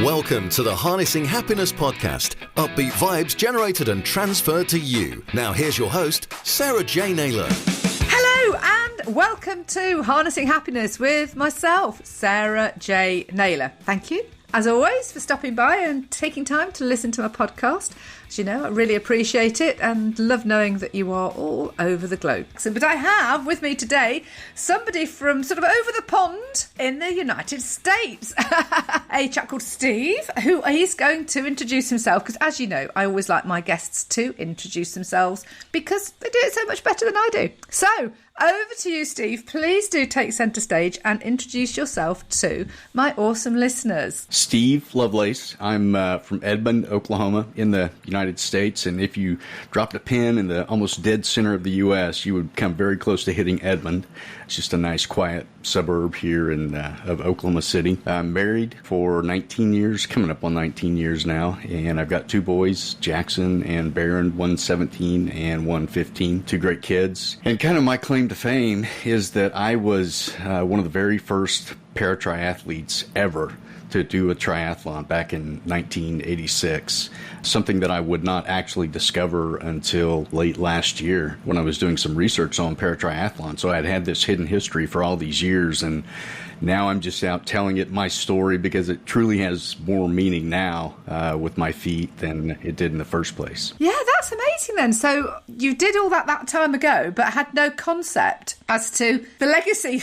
Welcome to the Harnessing Happiness podcast. Upbeat vibes generated and transferred to you. Now here's your host, Sarah J Naylor. Hello and welcome to Harnessing Happiness with myself, Sarah J Naylor. Thank you, as always, for stopping by and taking time to listen to my podcast. As you know, I really appreciate it and love knowing that you are all over the globe. But I have with me today somebody from sort of over the pond in the United States, a chap called Steve, who is going to introduce himself, because as you know, I always like my guests to introduce themselves because they do it so much better than I do. So, over to you, Steve. Please do take centre stage and introduce yourself to my awesome listeners. Steve Lovelace. I'm from Edmond, Oklahoma, in the United States. And if you dropped a pin in the almost dead center of the U.S., you would come very close to hitting Edmond. It's just a nice, quiet suburb here of Oklahoma City. I'm married for 19 years, coming up on 19 years now. And I've got two boys, Jackson and Barron, one 17 and one 15, two great kids. And kind of my claim to fame is that I was one of the very first paratriathletes ever to do a triathlon back in 1986, something that I would not actually discover until late last year when I was doing some research on paratriathlon. So I'd had this hidden history for all these years, and now I'm just out telling it my story because it truly has more meaning now with my feet than it did in the first place. Yeah, that's amazing then. So you did all that time ago, but had no concept as to the legacy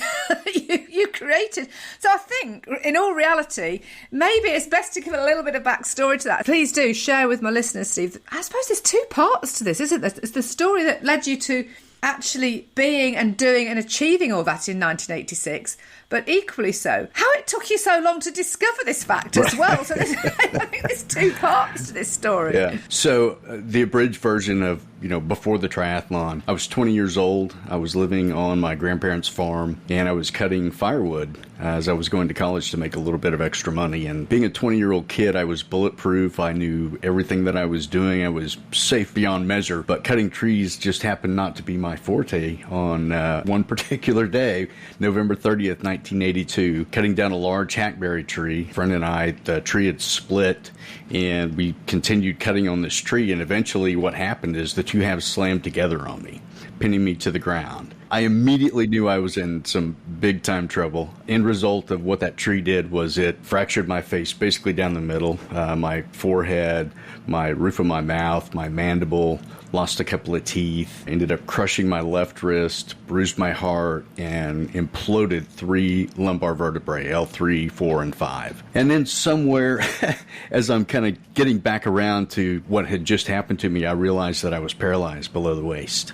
you created. So I think, in all reality, maybe it's best to give a little bit of backstory to that. Please do share with my listeners, Steve. I suppose there's two parts to this, isn't there? It's the story that led you to actually being and doing and achieving all that in 1986, but equally so, how it took you so long to discover this fact as well. So I think there's two parts to this story. Yeah. So the abridged version of, before the triathlon, I was 20 years old. I was living on my grandparents' farm, and I was cutting firewood as I was going to college to make a little bit of extra money. And being a 20-year-old kid, I was bulletproof. I knew everything that I was doing. I was safe beyond measure. But cutting trees just happened not to be my forte on one particular day, November 30th, 1982, cutting down a large hackberry tree. A friend and I, the tree had split, and we continued cutting on this tree. And eventually what happened is the two halves slammed together on me, pinning me to the ground. I immediately knew I was in some big time trouble. End result of what that tree did was it fractured my face basically down the middle, my forehead, my roof of my mouth, my mandible, lost a couple of teeth, ended up crushing my left wrist, bruised my heart, and imploded 3 lumbar vertebrae, L3, 4, and 5. And then somewhere, as I'm kind of getting back around to what had just happened to me, I realized that I was paralyzed below the waist,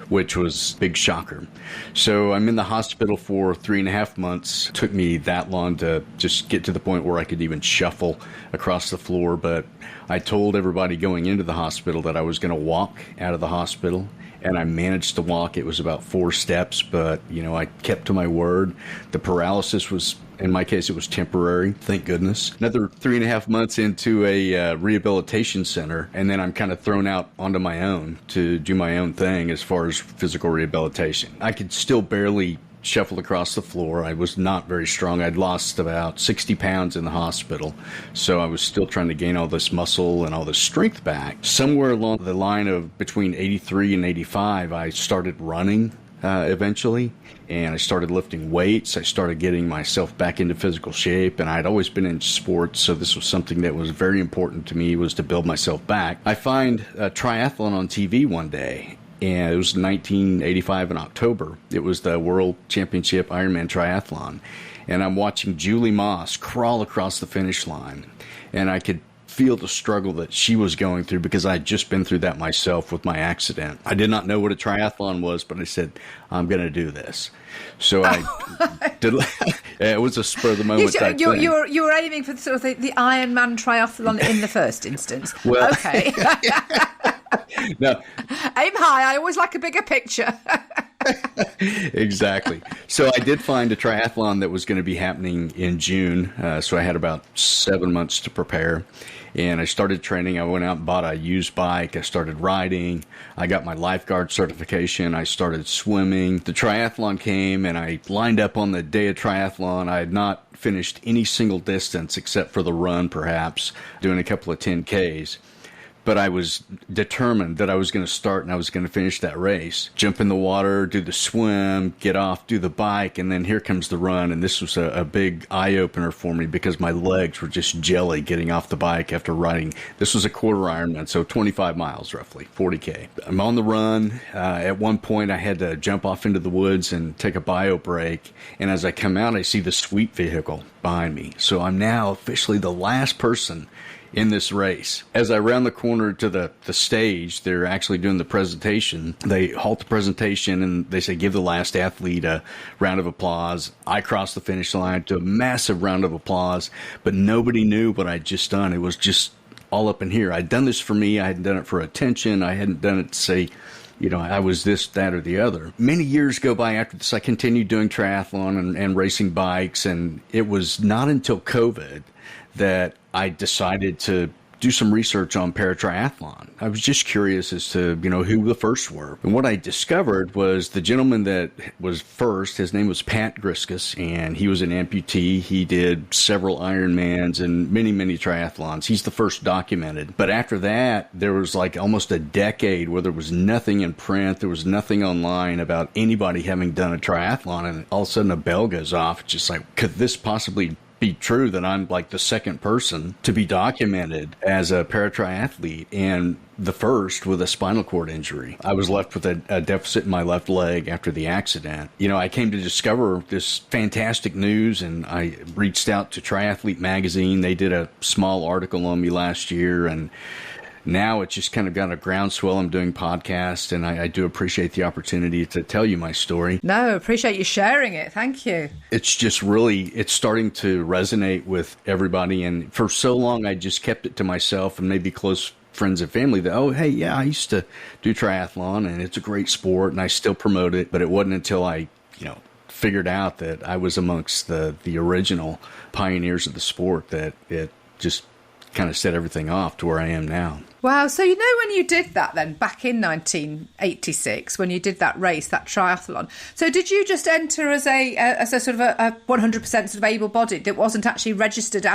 which was a big shocker. So I'm in the hospital for 3.5 months. It took me that long to just get to the point where I could even shuffle across the floor. But I told everybody going into the hospital that I was going to walk out of the hospital, and I managed to walk. It was about 4 steps, but, I kept to my word. The paralysis was, in my case, it was temporary, thank goodness. Another 3.5 months into a rehabilitation center, and then I'm kind of thrown out onto my own to do my own thing as far as physical rehabilitation. I could still barely shuffle across the floor. I was not very strong. I'd lost about 60 pounds in the hospital, so I was still trying to gain all this muscle and all this strength back. Somewhere along the line of between 83 and 85, I started running eventually, and I started lifting weights. I started getting myself back into physical shape, and I'd always been in sports, so this was something that was very important to me, was to build myself back. I find a triathlon on TV one day, and it was 1985 in October. It was the World Championship Ironman Triathlon, and I'm watching Julie Moss crawl across the finish line, and I could feel the struggle that she was going through because I had just been through that myself with my accident. I did not know what a triathlon was, but I said, I'm going to do this. So I did. It was a spur of the moment type thing. You were aiming for sort of the Ironman triathlon in the first instance. Well, okay. No. Aim high. I always like a bigger picture. Exactly. So I did find a triathlon that was going to be happening in June. So I had about 7 months to prepare. And I started training. I went out and bought a used bike. I started riding. I got my lifeguard certification. I started swimming. The triathlon came, and I lined up on the day of triathlon. I had not finished any single distance except for the run, perhaps, doing a couple of 10Ks. But I was determined that I was going to start and I was going to finish that race. Jump in the water, do the swim, get off, do the bike, and then here comes the run. And this was a big eye-opener for me because my legs were just jelly getting off the bike after riding. This was a quarter Ironman, so 25 miles roughly, 40K. I'm on the run. At one point, I had to jump off into the woods and take a bio break. And as I come out, I see the sweep vehicle behind me. So I'm now officially the last person in this race. As I round the corner to the stage, they're actually doing the presentation. They halt the presentation and they say, give the last athlete a round of applause. I crossed the finish line to a massive round of applause, but nobody knew what I'd just done. It was just all up in here. I'd done this for me. I hadn't done it for attention. I hadn't done it to say, I was this, that, or the other. Many years go by after this. I continued doing triathlon and racing bikes, and it was not until COVID that I decided to do some research on paratriathlon. I was just curious as to, who the first were. And what I discovered was the gentleman that was first, his name was Pat Griskus, and he was an amputee. He did several Ironmans and many, many triathlons. He's the first documented. But after that, there was like almost a decade where there was nothing in print. There was nothing online about anybody having done a triathlon. And all of a sudden a bell goes off. It's just like, could this possibly be true that I'm like the second person to be documented as a paratriathlete and the first with a spinal cord injury? I was left with a deficit in my left leg after the accident. I came to discover this fantastic news, and I reached out to Triathlete magazine. They did a small article on me last year, and now it's just kind of got a groundswell. I'm doing podcasts, and I do appreciate the opportunity to tell you my story. No, appreciate you sharing it. Thank you. It's just it's starting to resonate with everybody. And for so long, I just kept it to myself and maybe close friends and family that, oh, hey, yeah, I used to do triathlon, and it's a great sport, and I still promote it. But it wasn't until I, figured out that I was amongst the original pioneers of the sport that it just kind of set everything off to where I am now. Wow. So, when you did that then back in 1986, when you did that race, that triathlon, so did you just enter as a sort of a 100% sort of able-bodied that wasn't actually registered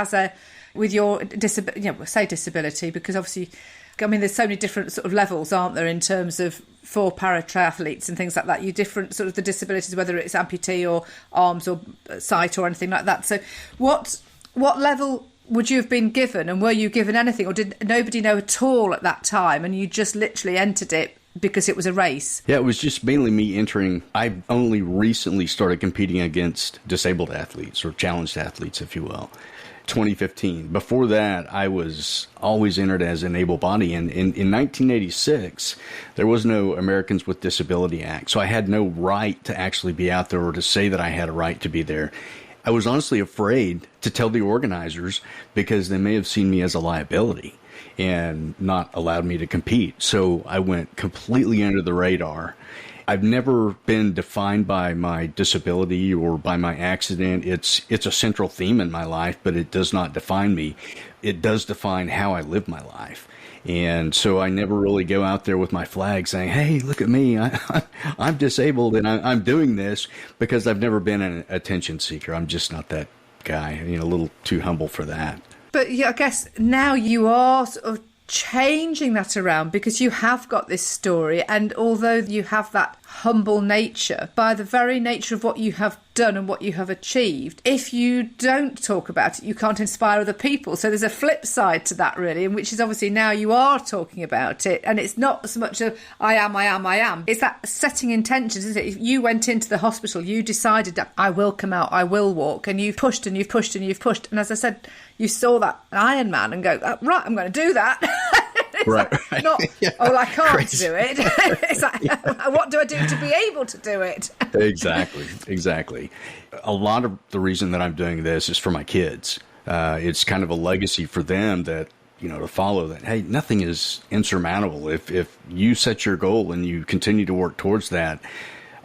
with your disability, say disability, because obviously, there's so many different sort of levels, aren't there, in terms of for paratriathletes and things like that, you different sort of the disabilities, whether it's amputee or arms or sight or anything like that. So what level would you have been given, and were you given anything, or did nobody know at all at that time and you just literally entered it because it was a race? Yeah, it was just mainly me entering. I only recently started competing against disabled athletes or challenged athletes, if you will, 2015. Before that, I was always entered as an able body. And in 1986, there was no Americans with Disability Act. So I had no right to actually be out there or to say that I had a right to be there. I was honestly afraid to tell the organizers because they may have seen me as a liability and not allowed me to compete. So I went completely under the radar. I've never been defined by my disability or by my accident. It's a central theme in my life, but it does not define me. It does define how I live my life. And so I never really go out there with my flag saying, hey, look at me, I'm disabled and I'm doing this, because I've never been an attention seeker. I'm just not that guy, a little too humble for that. But yeah, I guess now you are sort of changing that around because you have got this story, and although you have that humble nature, by the very nature of what you have done and what you have achieved, if you don't talk about it, you can't inspire other people. So there's a flip side to that, really, and which is obviously now you are talking about it, and it's not so much of I am. It's that setting intentions, isn't it? If you went into the hospital, you decided that I will come out, I will walk, and you've pushed and you've pushed and you've pushed, and as I said, you saw that Ironman and go, oh, right, I'm going to do that. Right. Not, yeah. oh, well, I can't Crazy. do it. It's like, what do I do to be able to do it? Exactly. A lot of the reason that I'm doing this is for my kids. It's kind of a legacy for them that, to follow that, hey, nothing is insurmountable. If you set your goal and you continue to work towards that,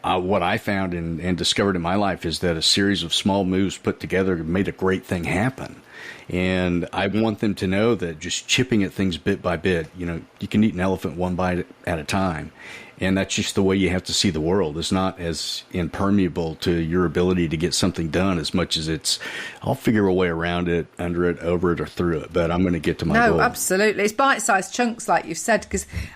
what I found and discovered in my life is that a series of small moves put together made a great thing happen. And I want them to know that just chipping at things bit by bit, you can eat an elephant one bite at a time. And that's just the way you have to see the world. It's not as impermeable to your ability to get something done as much as it's, I'll figure a way around it, under it, over it, or through it. But I'm going to get to my goal. No, absolutely. It's bite-sized chunks, like you've said.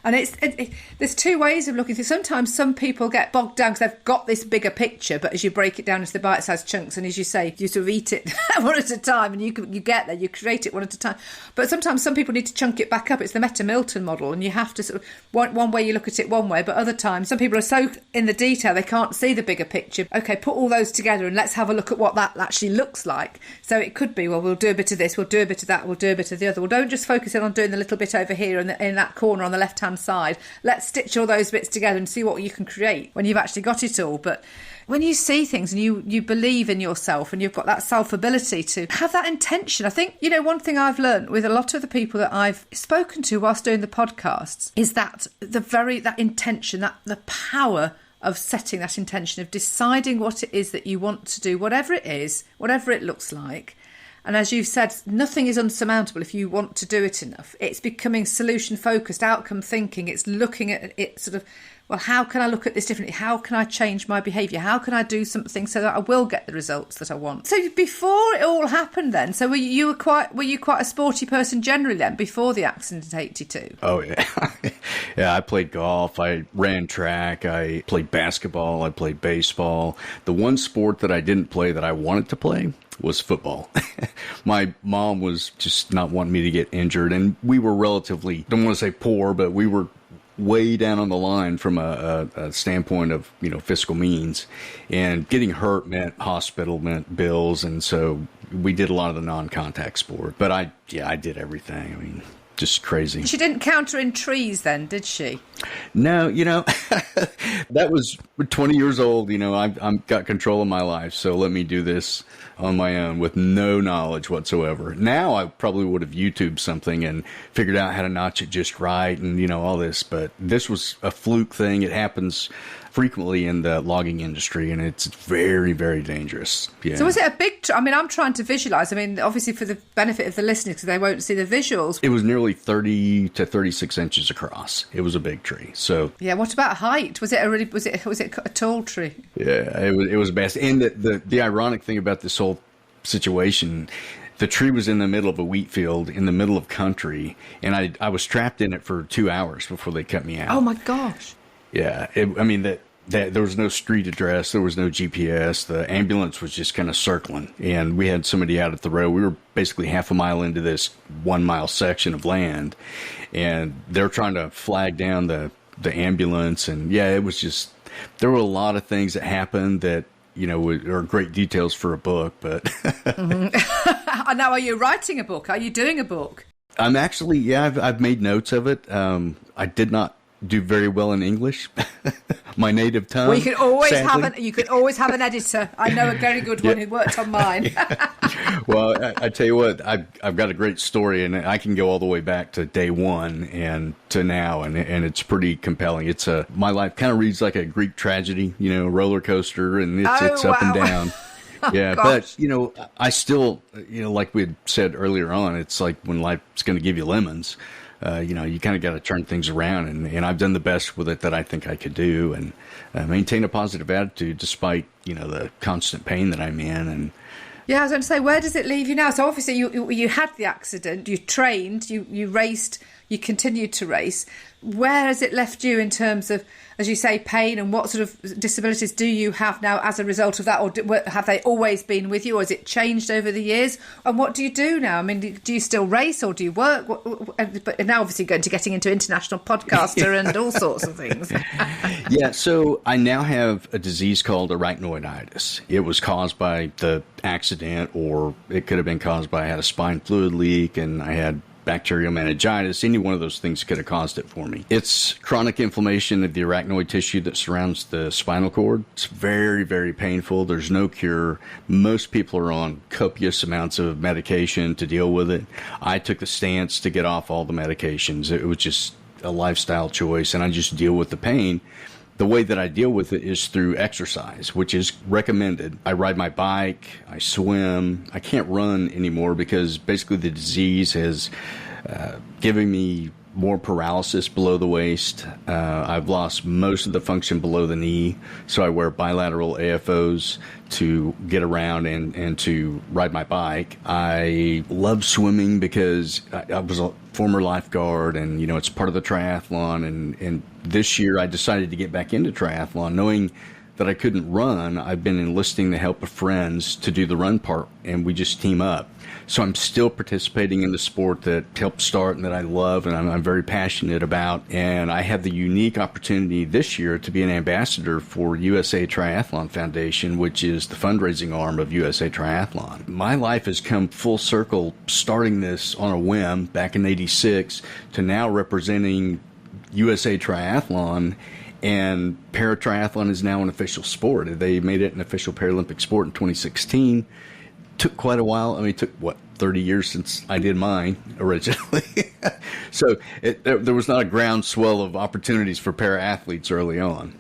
There's two ways of looking through. Sometimes some people get bogged down because they've got this bigger picture, but as you break it down into the bite-sized chunks, and as you say, you sort of eat it one at a time, and you get there, you create it one at a time. But sometimes some people need to chunk it back up. It's the Meta-Milton model, and you have to sort of, one way you look at it one way, but other times some people are so in the detail they can't see the bigger picture. Okay, put all those together and let's have a look at what that actually looks like. So it could be, well, we'll do a bit of this, we'll do a bit of that, we'll do a bit of the other. Well, don't just focus in on doing the little bit over here in that corner on the left hand side. Let's stitch all those bits together and see what you can create when you've actually got it all. But when you see things and you believe in yourself and you've got that self-ability to have that intention, I think, one thing I've learned with a lot of the people that I've spoken to whilst doing the podcasts is that that intention, that the power of setting that intention, of deciding what it is that you want to do, whatever it is, whatever it looks like. And as you've said, nothing is unsurmountable if you want to do it enough. It's becoming solution-focused, outcome thinking. It's looking at it sort of, well, how can I look at this differently? How can I change my behaviour? How can I do something so that I will get the results that I want? So before it all happened then, so were you quite a sporty person generally then, before the accident in 82? Oh, yeah. Yeah, I played golf, I ran track, I played basketball, I played baseball. The one sport that I didn't play that I wanted to play was football. My mom was just not wanting me to get injured, and we were relatively, don't want to say poor, but we were way down on the line from a standpoint of, fiscal means, and getting hurt meant hospital, meant bills. And so we did a lot of the non-contact sport, but I did everything. I mean, just crazy. She didn't counter in trees then, did she? No, that was 20 years old. I've got control of my life, so let me do this on my own with no knowledge whatsoever. Now I probably would have YouTubed something and figured out how to notch it just right and, all this. But this was a fluke thing. It happens frequently in the logging industry, and it's very, very dangerous. Yeah. So was it a big I'm trying to visualise. Obviously for the benefit of the listeners, because they won't see the visuals. It was nearly 30 to 36 inches across. It was a big tree. So yeah, what about height? Was it a tall tree? Yeah, it was best. And the ironic thing about this whole situation, the tree was in the middle of a wheat field in the middle of country, and I was trapped in it for 2 hours before they cut me out. Oh my gosh. Yeah, there was no street address, there was no GPS. The ambulance was just kind of circling, and we had somebody out at the road. We were basically half a mile into this 1 mile section of land, and they're trying to flag down the ambulance. And yeah, it was just, there were a lot of things that happened that, are great details for a book, but. Mm-hmm. Now, are you writing a book? Are you doing a book? I'm actually, I've made notes of it. I did not do very well in English, my native tongue. Well, you could always have an editor. I know a very good one who worked on mine. Well, I tell you what, I've got a great story, and I can go all the way back to day one and to now, and it's pretty compelling. It's my life kind of reads like a Greek tragedy, roller coaster, and it's up and down. Yeah, but I still, like we had said earlier on, it's like when life's going to give you lemons. You kind of got to turn things around, and I've done the best with it that I think I could do, and maintain a positive attitude despite, the constant pain that I'm in. And yeah, I was going to say, where does it leave you now? So obviously you had the accident, you trained, you raced, you continued to race. Where has it left you in terms of, as you say, pain, and what sort of disabilities do you have now as a result of that? Or have they always been with you, or has it changed over the years? And what do you do now? Do you still race, or do you work? But now obviously getting into international podcaster and all sorts of things. Yeah, so I now have a disease called arachnoiditis. It was caused by the accident, or it could have been caused by I had a spine fluid leak, and I had bacterial meningitis. Any one of those things could have caused it for me. It's chronic inflammation of the arachnoid tissue that surrounds the spinal cord. It's very, very painful. There's no cure. Most people are on copious amounts of medication to deal with it. I took the stance to get off all the medications. It was just a lifestyle choice, and I just deal with the pain. The way that I deal with it is through exercise, which is recommended. I ride my bike, I swim. I can't run anymore because basically the disease has given me more paralysis below the waist. I've lost most of the function below the knee, so I wear bilateral AFOs to get around and to ride my bike. I love swimming because I was a former lifeguard, and it's part of the triathlon. And this year I decided to get back into triathlon, knowing that I couldn't run. I've been enlisting the help of friends to do the run part, and we just team up. So I'm still participating in the sport that helped start and that I love and I'm very passionate about. And I have the unique opportunity this year to be an ambassador for USA Triathlon Foundation, which is the fundraising arm of USA Triathlon. My life has come full circle, starting this on a whim back in '86 to now representing USA Triathlon. And paratriathlon is now an official sport. They made it an official Paralympic sport in 2016. Took quite a while. I mean, it took, 30 years since I did mine originally. So there was not a groundswell of opportunities for para-athletes early on.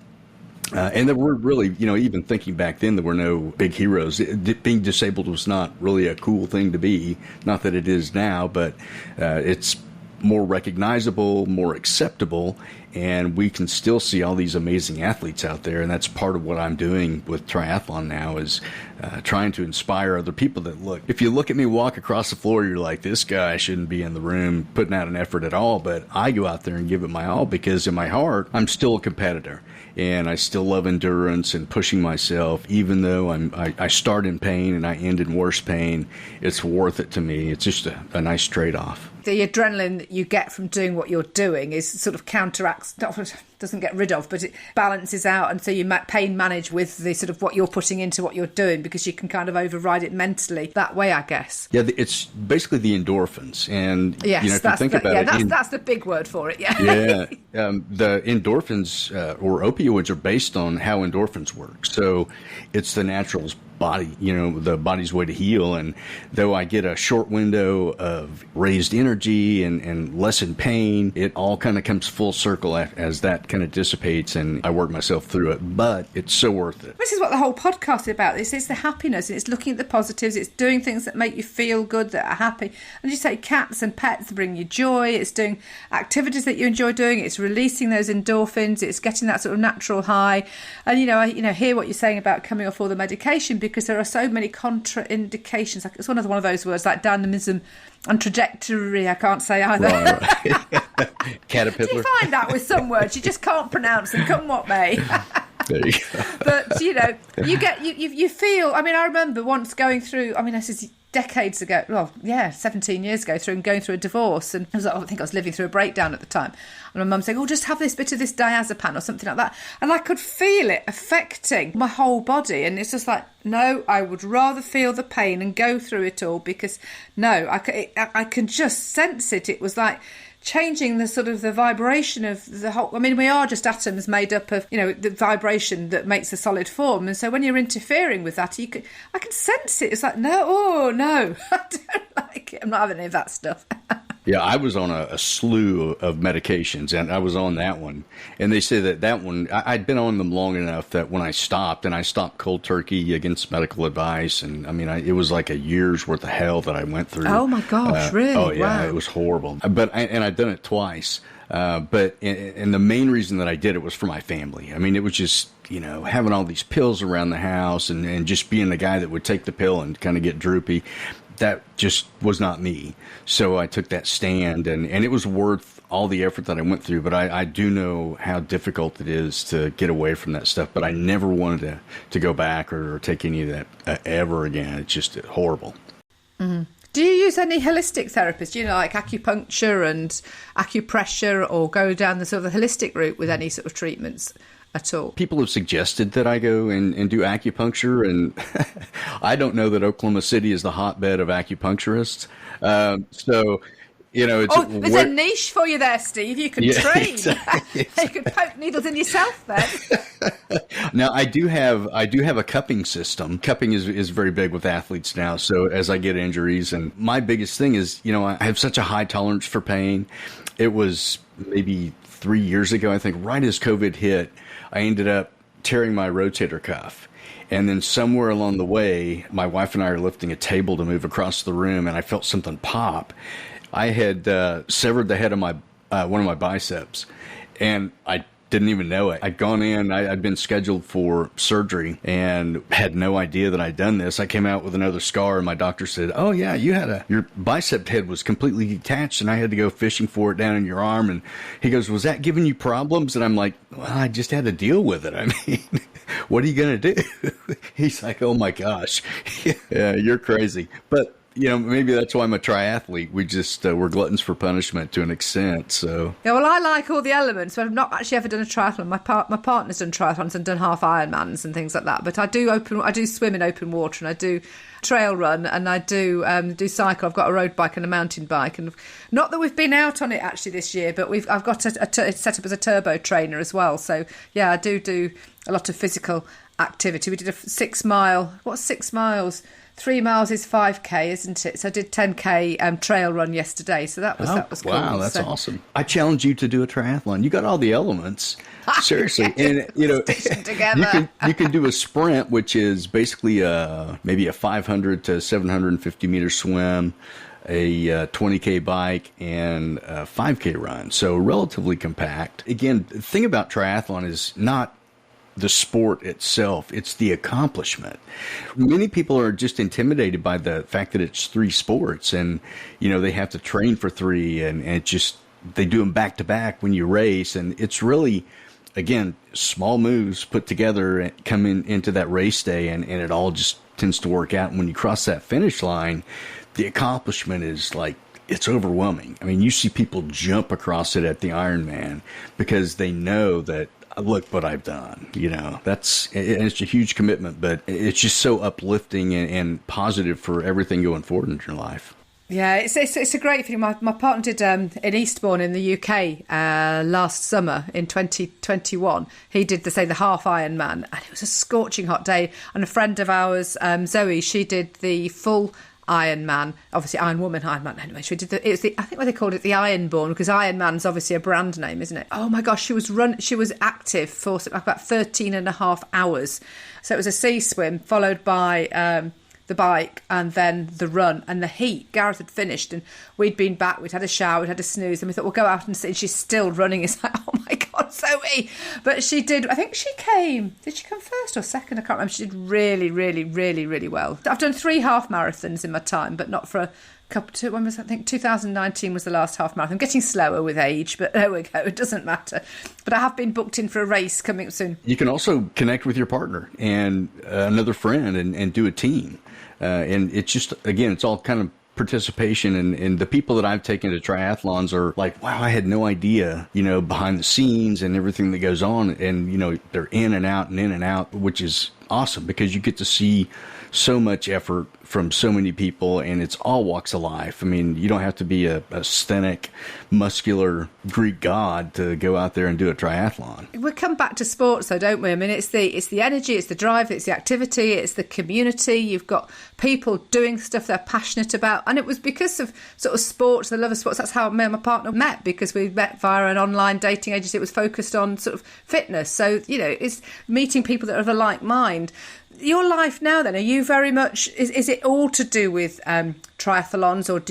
And there were really, even thinking back then, there were no big heroes. Being disabled was not really a cool thing to be. Not that it is now, but it's more recognizable, more acceptable, and we can still see all these amazing athletes out there. And that's part of what I'm doing with triathlon now, is trying to inspire other people that look. If you look at me walk across the floor, you're like, this guy shouldn't be in the room putting out an effort at all. But I go out there and give it my all, because in my heart, I'm still a competitor. And I still love endurance and pushing myself, even though I start in pain and I end in worse pain. It's worth it to me. It's just a nice trade-off. The adrenaline that you get from doing what you're doing is sort of counteracts, doesn't get rid of, but it balances out, and so you pain manage with the sort of what you're putting into what you're doing, because you can kind of override it mentally that way, I guess. Yeah, it's basically the endorphins, and yes, if you think about it, that's the big word for it. Yeah, yeah. The endorphins or opioids are based on how endorphins work, so it's the natural body, the body's way to heal. And though I get a short window of raised energy and lessened pain, it all kind of comes full circle as that kind of dissipates, and I work myself through it. But it's so worth it. This is what the whole podcast is about. It's the happiness, and it's looking at the positives. It's doing things that make you feel good, that are happy. And you say cats and pets bring you joy. It's doing activities that you enjoy doing. It's releasing those endorphins. It's getting that sort of natural high. And I hear what you're saying about coming off all the medication, because there are so many contraindications. Like, it's one of those words like dynamism and trajectory. I can't say either. Right. Caterpillar. Do you find that with some words you just can't pronounce them, come what may? There you go. But you feel. I mean, I remember once going through. I mean, this is decades ago. Well, yeah, 17 years ago, going through a divorce, and I think I was living through a breakdown at the time. And my mum saying, "Oh, just have this bit of this diazepam or something like that," and I could feel it affecting my whole body. And it's just like, no, I would rather feel the pain and go through it all, because no, I can just sense it. It was like changing the sort of the vibration of the whole. I mean, we are just atoms made up of, the vibration that makes a solid form. And so when you're interfering with that, I can sense it. It's like, no, I don't like it. I'm not having any of that stuff. Yeah, I was on a slew of medications, and I was on that one. And they say that one, I'd been on them long enough that when I stopped cold turkey against medical advice, and I mean, it was like a year's worth of hell that I went through. Oh my gosh, really? Oh yeah, wow. It was horrible. And I'd done it twice. But the main reason that I did it was for my family. I mean, it was just, having all these pills around the house and just being the guy that would take the pill and kind of get droopy. That just was not me. So I took that stand, and it was worth all the effort that I went through. But I do know how difficult it is to get away from that stuff. But I never wanted to go back or take any of that ever again. It's just horrible. Mm-hmm. Do you use any holistic therapists, like acupuncture and acupressure, or go down the sort of the holistic route with any sort of treatments at all? People have suggested that I go and do acupuncture, and I don't know that Oklahoma City is the hotbed of acupuncturists. So, there's a niche for you there, Steve. You can train. Exactly. You could poke needles in yourself then. Now, I do have a cupping system. Cupping is very big with athletes now. So as I get injuries, and my biggest thing is, I have such a high tolerance for pain. It was maybe 3 years ago, I think, right as COVID hit, I ended up tearing my rotator cuff. And then somewhere along the way, my wife and I are lifting a table to move across the room, and I felt something pop. I had severed the head of my one of my biceps, and I didn't even know it. I'd gone in, I'd been scheduled for surgery and had no idea that I'd done this. I came out with another scar, and my doctor said, "Oh yeah, your bicep head was completely detached, and I had to go fishing for it down in your arm." And he goes, "Was that giving you problems?" And I'm like, "Well, I just had to deal with it. I mean, what are you going to do?" He's like, "Oh my gosh, yeah, you're crazy." But maybe that's why I'm a triathlete. We just, we're gluttons for punishment to an extent, so. Yeah, well, I like all the elements, but I've not actually ever done a triathlon. My partner's done triathlons and done half Ironmans and things like that, but I do swim in open water, and I do trail run, and I do cycle. I've got a road bike and a mountain bike, and not that we've been out on it actually this year, but I've got it's set up as a turbo trainer as well, so yeah, I do a lot of physical activity. We did a 6 mile, what's 6 miles? 3 miles is 5K, isn't it? So I did 10K trail run yesterday. So that was cool. Wow, that's awesome. I challenge you to do a triathlon. You got all the elements. Seriously. And you can do a sprint, which is basically maybe a 500 to 750 meter swim, a 20K bike, and a 5K run. So relatively compact. Again, the thing about triathlon is not the sport itself, it's the accomplishment. Many people are just intimidated by the fact that it's 3 sports, and they have to train for 3, and they do them back to back when you race, and it's really, again, small moves put together and come into that race day, and it all just tends to work out. And when you cross that finish line, the accomplishment is like, it's overwhelming. I mean, you see people jump across it at the Ironman because they know that, look what I've done. It's a huge commitment, but it's just so uplifting and positive for everything going forward in your life. Yeah, it's a great feeling. My partner did in Eastbourne in the UK last summer in 2021. He did the half Ironman, and it was a scorching hot day. And a friend of ours, Zoe, she did the full Ironman, obviously Iron Woman, Ironman. Anyway, she did I think what they called it, the Ironborn, because Ironman's obviously a brand name, isn't it? Oh my gosh, she was active for about 13 and a half hours. So it was a sea swim followed by the bike and then the run and the heat. Gareth had finished and we'd been back, we'd had a shower, we'd had a snooze, and we thought we'll go out and see. And she's still running. It's like, oh my God, Zoe. But she did, I think she come first or second? I can't remember. She did really, really, really, really well. I've done 3 half marathons in my time, but not for a couple, when was I think 2019 was the last half marathon. I'm getting slower with age, but there we go, it doesn't matter. But I have been booked in for a race coming soon. You can also connect with your partner and another friend and do a team. And it's just, again, it's all kind of participation, and the people that I've taken to triathlons are like, wow, I had no idea, behind the scenes and everything that goes on. And, they're in and out, which is awesome because you get to see so much effort from so many people, and it's all walks of life. I mean, you don't have to be a ascetic, muscular Greek god to go out there and do a triathlon. We come back to sports though, don't we? I mean, it's the energy, it's the drive, it's the activity, it's the community. You've got people doing stuff they're passionate about, and it was because of sort of sports, the love of sports. That's how me and my partner met, because we met via an online dating agency. It was focused on sort of fitness, so it's meeting people that are of a like mind. Your life now then, are you very much, is it all to do with triathlons, or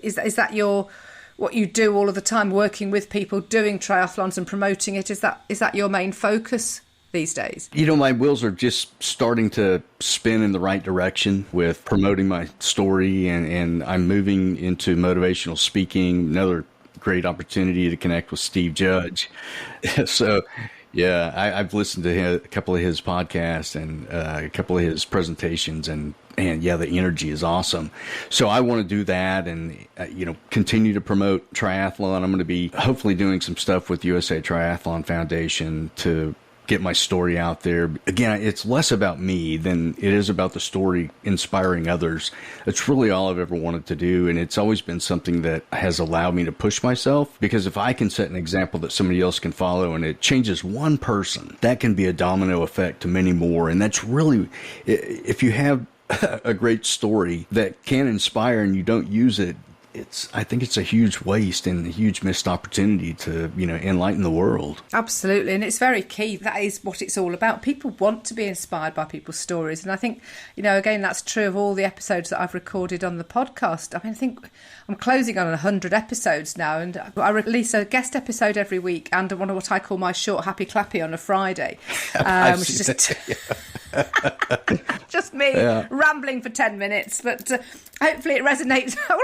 is that what you do all of the time, working with people doing triathlons and promoting it? Is that your main focus these days? My wheels are just starting to spin in the right direction with promoting my story, and I'm moving into motivational speaking, another great opportunity to connect with Steve Judge. So yeah, I've listened to a couple of his podcasts and a couple of his presentations, and yeah, the energy is awesome. So I want to do that and, continue to promote triathlon. I'm going to be hopefully doing some stuff with USA Triathlon Foundation to get my story out there. Again, it's less about me than it is about the story inspiring others. It's really all I've ever wanted to do, and it's always been something that has allowed me to push myself, because if I can set an example that somebody else can follow and it changes one person, that can be a domino effect to many more. And that's really, if you have a great story that can inspire and you don't use it, I think it's a huge waste and a huge missed opportunity to, enlighten the world. Absolutely. And it's very key. That is what it's all about. People want to be inspired by people's stories. And I think, again, that's true of all the episodes that I've recorded on the podcast. I think I'm closing on 100 episodes now, and I release a guest episode every week and one of what I call my short happy clappy on a Friday, which is just me rambling for 10 minutes, but hopefully it resonates. Well,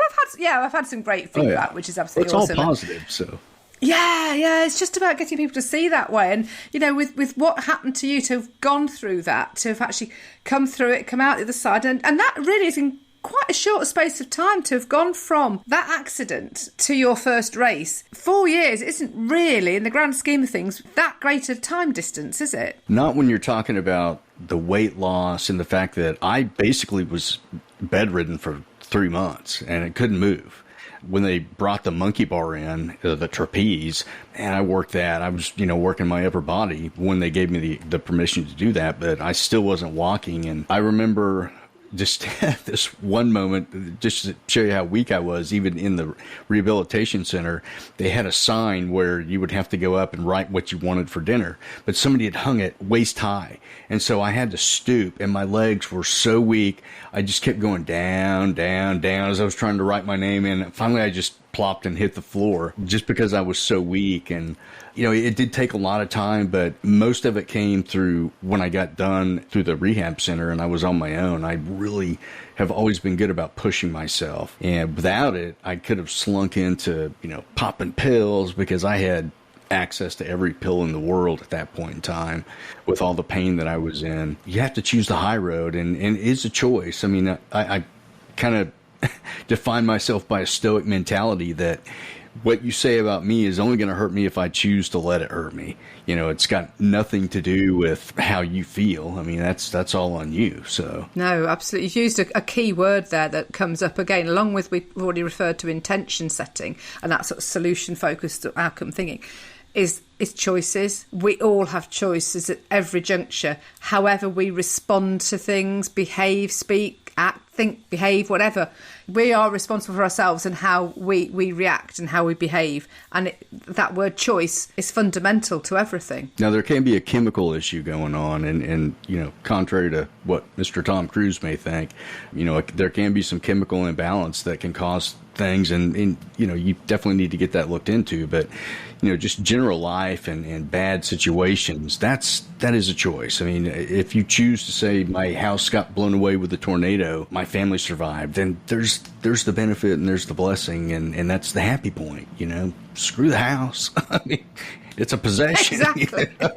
I've had some great feedback, which is absolutely awesome. It's all positive, so. Yeah, it's just about getting people to see that way. And, with what happened to you, to have gone through that, to have actually come through it, come out the other side, and that really is in quite a short space of time to have gone from that accident to your first race. 4 years isn't really, in the grand scheme of things, that great a time distance, is it? Not when you're talking about the weight loss and the fact that I basically was bedridden for 3 months and I couldn't move. When they brought the monkey bar in, the trapeze, and I worked that, I was, working my upper body when they gave me the permission to do that, but I still wasn't walking. And I remember just this one moment, just to show you how weak I was, even in the rehabilitation center, they had a sign where you would have to go up and write what you wanted for dinner, but somebody had hung it waist high. And so I had to stoop, and my legs were so weak, I just kept going down, down, down as I was trying to write my name in. And finally, I just plopped and hit the floor just because I was so weak. And, it did take a lot of time, but most of it came through when I got done through the rehab center and I was on my own. I really have always been good about pushing myself. And without it, I could have slunk into, popping pills because I had access to every pill in the world at that point in time with all the pain that I was in. You have to choose the high road, and it's a choice. I mean, I kind of define myself by a stoic mentality that what you say about me is only going to hurt me if I choose to let it hurt me. It's got nothing to do with how you feel. I mean, that's all on you. So no, absolutely. You've used a key word there that comes up again, along with we've already referred to intention setting and that sort of solution focused outcome thinking. Is choices. We all have choices at every juncture. However we respond to things, behave, speak, act, think, behave, whatever. We are responsible for ourselves and how we react and how we behave. And that word choice is fundamental to everything. Now, there can be a chemical issue going on. And contrary to what Mr. Tom Cruise may think, there can be some chemical imbalance that can cause things. And you definitely need to get that looked into. But, just general life and bad situations, that is a choice. I mean, if you choose to say my house got blown away with a tornado, my family survived, then there's the benefit and there's the blessing, and that's the happy point. Screw the house. I mean, it's a possession. Exactly. But,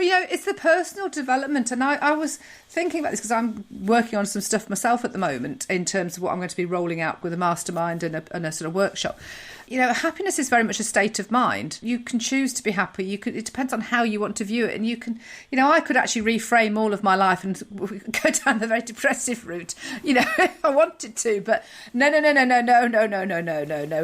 it's the personal development. And I was thinking about this because I'm working on some stuff myself at the moment in terms of what I'm going to be rolling out with a mastermind and a sort of workshop. Happiness is very much a state of mind. You can choose to be happy. It depends on how you want to view it. And you can, I could actually reframe all of my life and go down the very depressive route, if I wanted to. But no.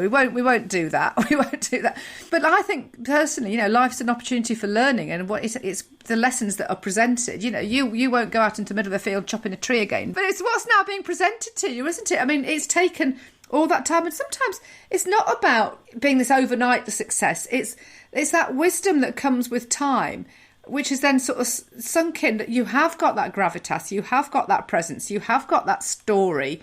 We won't do that. We won't do that. But I think personally, life's an opportunity for learning, and it's the lessons that are presented. You won't go out into the middle of a field chopping a tree again. But it's what's now being presented to you, isn't it? I mean, it's taken all that time, and sometimes it's not about being this overnight success. It's that wisdom that comes with time, which is then sort of sunk in, that you have got that gravitas, you have got that presence, you have got that story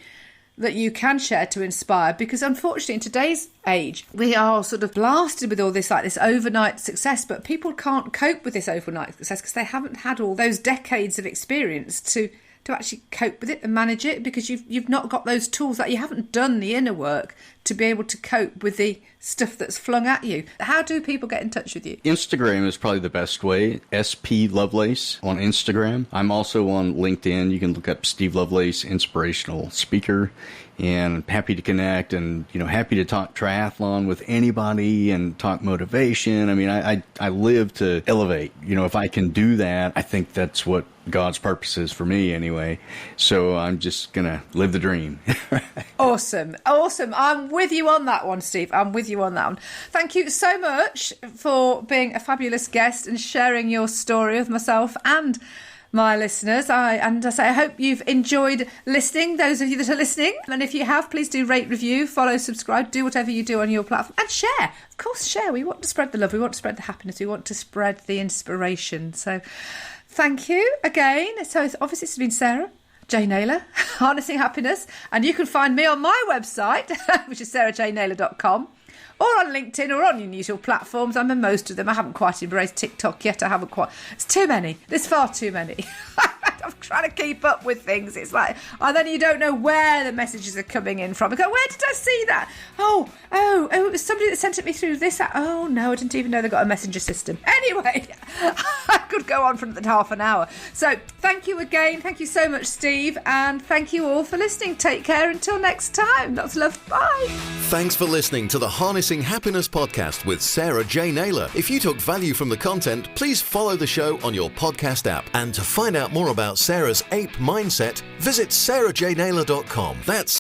that you can share to inspire. Because unfortunately in today's age, we are sort of blasted with all this overnight success, but people can't cope with this overnight success because they haven't had all those decades of experience to actually cope with it and manage it, because you've not got those tools, that you haven't done the inner work to be able to cope with the stuff that's flung at you. How do people get in touch with you? Instagram is probably the best way. SP Lovelace on Instagram. I'm also on LinkedIn. You can look up Steve Lovelace, inspirational speaker, and happy to connect, and happy to talk triathlon with anybody and talk motivation. I mean, I live to elevate. If I can do that, I think that's what God's purpose is for me anyway. So I'm just gonna live the dream. Awesome. I'm with you on that one, Steve. I'm with you on that one. Thank you so much for being a fabulous guest and sharing your story with myself and my listeners. I hope you've enjoyed listening, those of you that are listening. And if you have, please do rate, review, follow, subscribe, do whatever you do on your platform. And share. Of course, share. We want to spread the love. We want to spread the happiness. We want to spread the inspiration. So thank you again. So it's been Sarah J Naylor, Harnessing Happiness. And you can find me on my website, which is sarahjnaylor.com. Or on LinkedIn or on your usual platforms. I'm on most of them. I haven't quite embraced TikTok yet. It's too many. There's far too many. I'm trying to keep up with things. It's like, and then you don't know where the messages are coming in from. I go, where did I see that? Oh, it was somebody that sent it me through this. Oh, no, I didn't even know they got a messenger system. Anyway, I could go on for half an hour. So thank you again. Thank you so much, Steve. And thank you all for listening. Take care until next time. Lots of love. Bye. Thanks for listening to the Harnessing Happiness podcast with Sarah J Naylor. If you took value from the content, please follow the show on your podcast app. And to find out more about Sarah's ape mindset, visit sarahjnaylor.com. That's